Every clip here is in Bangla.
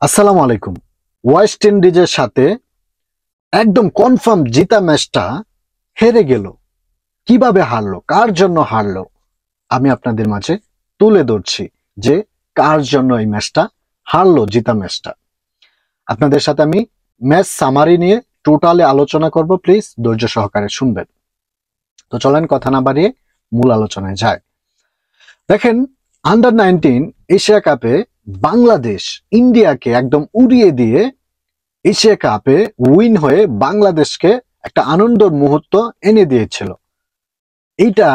আসসালামু আলাইকুম। ওয়েস্ট ইন্ডিজের সাথে একদম কনফার্ম জিতা ম্যাচটা হেরে গেল। কিভাবে হারলো, কার জন্য হারলো, আমি আপনাদের মাঝে তুলে ধরছি যে কার জন্য এই ম্যাচটা হারলো, জিতা ম্যাচটা। আপনাদের সাথে আমি ম্যাচ সামারি নিয়ে টোটালি আলোচনা করব, প্লিজ ধৈর্য সহকারে শুনবেন। তো চলেন কথা না বাড়িয়ে মূল আলোচনায় যায়। দেখেন, আন্ডার-19 এশিয়া কাপে বাংলাদেশ ইন্ডিয়াকে একদম উড়িয়ে দিয়ে এশিয়া কাপে উইন হয়ে বাংলাদেশকে একটা আনন্দের মুহূর্ত এনে দিয়েছিল। এইটা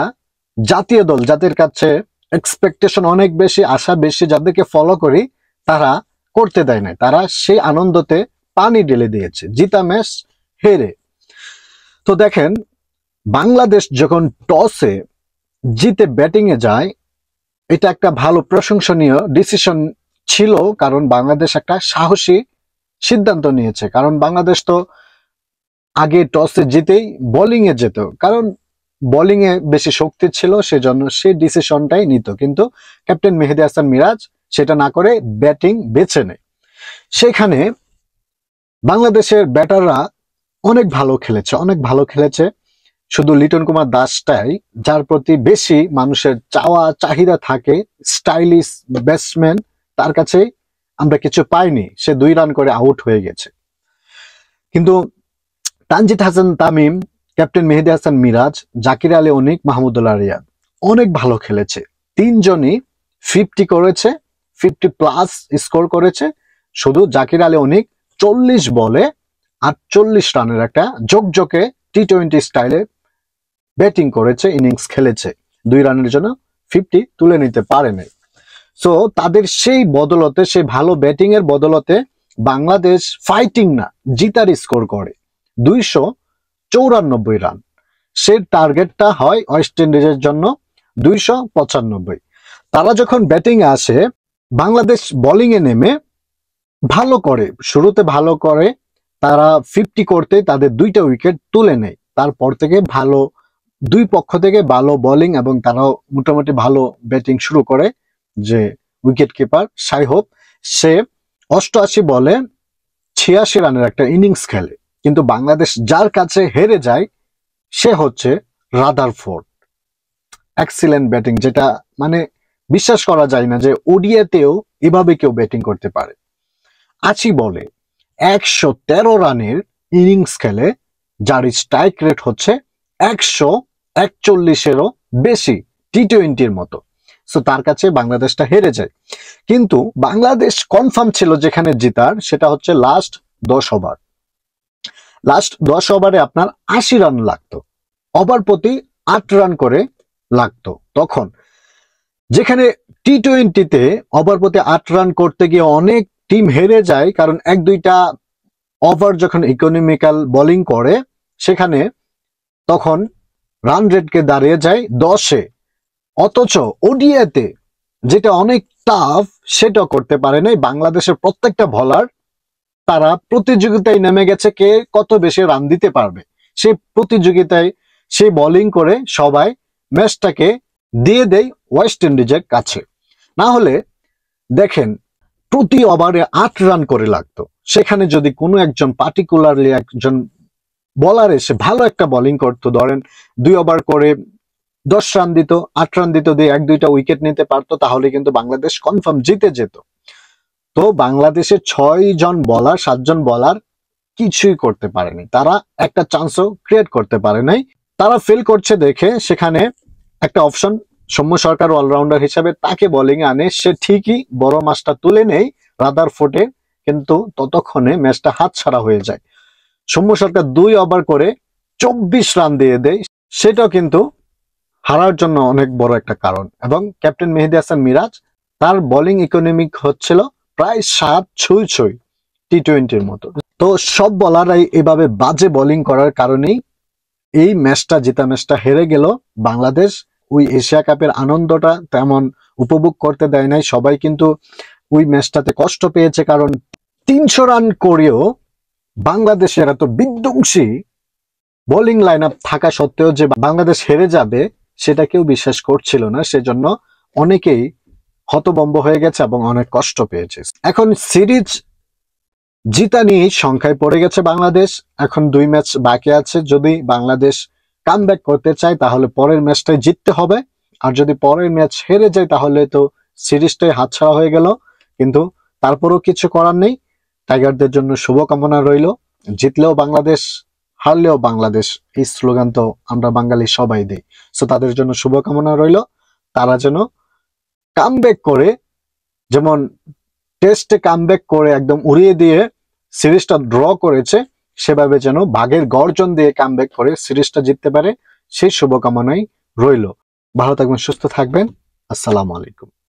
জাতীয় দল, যাদের কাছে এক্সপেকটেশন অনেক বেশি, আশা বেশি, যাদেরকে ফলো করি, তারা করতে দেয় না। তারা সেই আনন্দতে পানি ঢেলে দিয়েছে জিতা ম্যাচ হেরে। তো দেখেন, বাংলাদেশ যখন টসে জিতে ব্যাটিং এ যায়, এটা একটা ভালো প্রশংসনীয় ডিসিশন ছিল, কারণ বাংলাদেশ একটা সাহসী সিদ্ধান্ত নিয়েছে। কারণ বাংলাদেশ তো আগে টসে জিতেই বোলিং এ যেত, কারণ বোলিং এ বেশি শক্তি ছিল, সেজন্য সেই ডিসিশনটাই নিত। কিন্তু ক্যাপ্টেন মেহেদী হাসান মিরাজ সেটা না করে ব্যাটিং বেছে নেয়। সেখানে বাংলাদেশের ব্যাটাররা অনেক ভালো খেলেছে। শুধু লিটন কুমার দাসটাই যার প্রতি বেশি মানুষের চাহিদা থাকে, স্টাইলিশ ব্যাটসম্যান, তার কাছে আমরা কিছু পাইনি। সে 2 রান করে আউট হয়ে গেছে। কিন্তু তানজিদ হাসান তামিম, ক্যাপ্টেন মেহেদী হাসান মিরাজ, জাকির আলী অনিক, মাহমুদুল্লাহ রিয়াদ অনেক ভালো খেলেছে। 3 জনই 50 করেছে, 50+ স্কোর করেছে। শুধু জাকির আলী অনিক 40 বলে 48 রানের একটা ঝকঝকে টি-20 স্টাইলে ব্যাটিং করেছে, ইনিংস খেলেছে। 2 রানের জন্য 50 তুলে নিতে পারেনি। সো তাদের সেই বদলতে, সেই ভালো ব্যাটিং এর বদলতে বাংলাদেশ ফাইটিং না, জিতার স্কোর করে 294 রান। সে টার্গেটটা হয় ওয়েস্ট ইন্ডিজের জন্য 295। তারা যখন ব্যাটিং এ আসে, বাংলাদেশ বোলিং এ নেমে ভালো করে, শুরুতে ভালো করে, তারা 50 করতে তাদের 2টা উইকেট তুলে নেয়। তারপর থেকে ভালো, দুই পক্ষ থেকে ভালো বোলিং, এবং তারাও মোটামুটি ভালো ব্যাটিং শুরু করে। যে উইকেট কিপার সাইহোপ, সে 88 বলে 86 রানের একটা ইনিংস খেলে। কিন্তু বাংলাদেশ যার কাছে হেরে যায় সে হচ্ছে রাদারফোর্ড। এক্সিলেন্ট ব্যাটিং, যেটা মানে বিশ্বাস করা যায় না যে ওডিআইতেও এভাবে কেউ ব্যাটিং করতে পারে। 80 বলে 113 রানের ইনিংস খেলে, যার স্ট্রাইক রেট হচ্ছে 141-এরও বেশি, টি-20-র মতো। সো তার কাছে বাংলাদেশটা হেরে যায়। কিন্তু বাংলাদেশ কনফার্ম ছিল যেখানে জিতার, সেটা হচ্ছে লাস্ট 10 ওভার। লাস্ট 10 ওভারে আপনার 80 রান লাগতো, ওভার প্রতি 8 রান করে লাগতো। তখন যেখানে টি-20-তে ওভার প্রতি 8 রান করতে গিয়ে অনেক টিম হেরে যায়, কারণ 1-2টা ওভার যখন ইকোনমিক্যাল বোলিং করে, সেখানে তখন রান রেটকে দাঁড়িয়ে যায় 10-এ। অথচ ওডিআইতে যেটা অনেক টাফ, সেটা করতে পারে নাই বাংলাদেশের প্রত্যেকটা বোলার। তারা প্রতিযোগিতায় নেমে গেছে কে কত বেশি রান দিতে পারবে, সেই প্রতিযোগিতায় সে বোলিং করে সবাই ম্যাচটাকে দিয়ে দেয় ওয়েস্ট ইন্ডিজের কাছে। না হলে দেখেন, প্রতি ওভারে 8 রান করে লাগতো। সেখানে যদি কোনো একজন পার্টিকুলারলি একজন বোলার এসে ভালো একটা বোলিং করতো, ধরেন 2 ওভার করে 10 রান দিত, 8 রান দিত, দিয়ে 1-2টা উইকেট নিতে পারতো, তাহলে কিন্তু বাংলাদেশ কনফার্ম জিতে যেত। তো বাংলাদেশের 6 জন বোলার, 7 জন বোলার কিছুই করতে পারেনি। তারা একটা চান্সও ক্রিয়েট করতে পারে নাই। তারা ফেল করছে দেখে সেখানে একটা অপশন, সৌম্য সরকার অলরাউন্ডার হিসাবে তাকে বোলিং এ আনে। সে ঠিকই বড় মাছটা তুলে নেই রাদারফোর্ডে, কিন্তু ততক্ষণে ম্যাচটা হাতছাড়া হয়ে যায়। সৌম্য সরকার 2 ওভার করে 24 রান দিয়ে দেয়, সেটাও কিন্তু হারার জন্য অনেক বড় একটা কারণ। এবং ক্যাপ্টেন মেহেদী হাসান মিরাজ, তার বোলিং ইকোনমিক হচ্ছিল প্রায় 7-6 টি-20-র মতো। তো সব বোলাররাই এভাবে বাজে বোলিং করার কারণেই এই ম্যাচটা, জিতা ম্যাচটা হেরে গেল। বাংলাদেশ ওই এশিয়া কাপের আনন্দটা তেমন উপভোগ করতে দেয় নাই। সবাই কিন্তু ওই ম্যাচটাতে কষ্ট পেয়েছে, কারণ 300 রান করেও বাংলাদেশের এত বিধ্বংসী বোলিং লাইন আপ থাকা সত্ত্বেও যে বাংলাদেশ হেরে যাবে, সেটা কেউ বিশ্বাস করছিল না। সেজন্য অনেকেই হতভম্ব হয়ে গেছে এবং অনেক কষ্ট পেয়েছে। এখন সিরিজ জিতা নিয়ে সংখ্যায় পড়ে গেছে বাংলাদেশ। এখন 2 ম্যাচ বাকি আছে। যদি বাংলাদেশ কামব্যাক করতে চায় তাহলে পরের ম্যাচটাই জিততে হবে। আর যদি পরের ম্যাচ হেরে যায় তাহলে তো সিরিজটাই হাতছাড়া হয়ে গেল। কিন্তু তারপরও কিছু করার নেই। টাইগারদের জন্য শুভকামনা রইল। জিতলেও বাংলাদেশ, হারলেও বাংলাদেশ, এই স্লোগান তো আমরা বাঙালি সবাই দিই। সো তাদের জন্য শুভকামনা রইল। তারা যেন কামব্যাক করে, যেমন টেস্টে কামব্যাক করে একদম উড়িয়ে দিয়ে সিরিজটা ড্র করেছে, সেভাবে যেন বাঘের গর্জন দিয়ে কামব্যাক করে সিরিজটা জিততে পারে, সেই শুভকামনাই রইল। ভালো থাকবেন, সুস্থ থাকবেন। আসসালামু আলাইকুম।